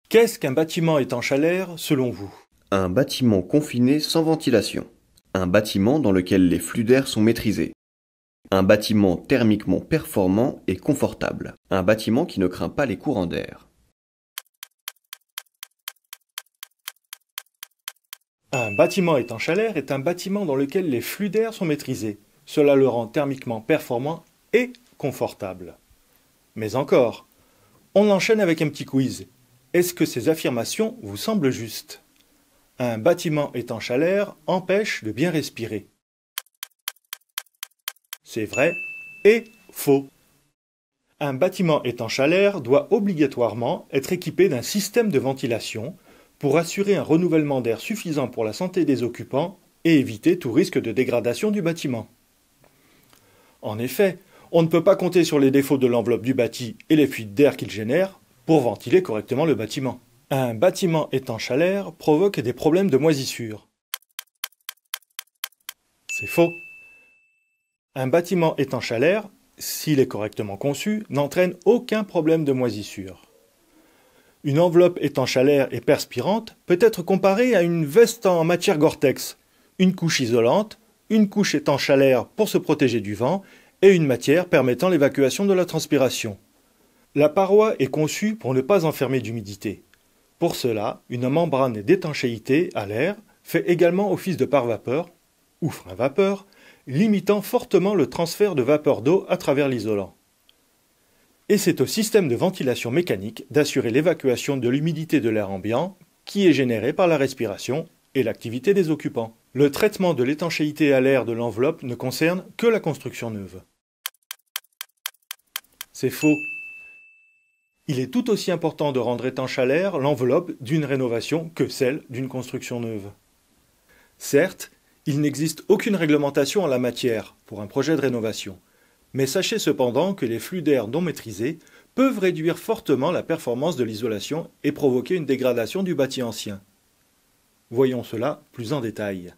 Qu'est-ce qu'un bâtiment étanche à l'air, selon vous? Un bâtiment confiné sans ventilation. Un bâtiment dans lequel les flux d'air sont maîtrisés. Un bâtiment thermiquement performant et confortable. Un bâtiment qui ne craint pas les courants d'air. Un bâtiment étanche à l'air est un bâtiment dans lequel les flux d'air sont maîtrisés. Cela le rend thermiquement performant et confortable. Mais encore, on enchaîne avec un petit quiz. Est-ce que ces affirmations vous semblent justes? Un bâtiment étanche à l'air empêche de bien respirer. C'est vrai et faux. Un bâtiment étanche à l'air doit obligatoirement être équipé d'un système de ventilation pour assurer un renouvellement d'air suffisant pour la santé des occupants et éviter tout risque de dégradation du bâtiment. En effet, on ne peut pas compter sur les défauts de l'enveloppe du bâti et les fuites d'air qu'il génère pour ventiler correctement le bâtiment. Un bâtiment étanche à l'air provoque des problèmes de moisissure. C'est faux. Un bâtiment étanche à l'air, s'il est correctement conçu, n'entraîne aucun problème de moisissure. Une enveloppe étanche à l'air et perspirante peut être comparée à une veste en matière Gore-Tex, une couche isolante, une couche étanche à l'air pour se protéger du vent et une matière permettant l'évacuation de la transpiration. La paroi est conçue pour ne pas enfermer d'humidité. Pour cela, une membrane d'étanchéité à l'air fait également office de pare-vapeur ou frein-vapeur, limitant fortement le transfert de vapeur d'eau à travers l'isolant. Et c'est au système de ventilation mécanique d'assurer l'évacuation de l'humidité de l'air ambiant qui est générée par la respiration et l'activité des occupants. Le traitement de l'étanchéité à l'air de l'enveloppe ne concerne que la construction neuve. C'est faux. Il est tout aussi important de rendre étanche à l'air l'enveloppe d'une rénovation que celle d'une construction neuve. Certes, il n'existe aucune réglementation en la matière pour un projet de rénovation, mais sachez cependant que les flux d'air non maîtrisés peuvent réduire fortement la performance de l'isolation et provoquer une dégradation du bâti ancien. Voyons cela plus en détail.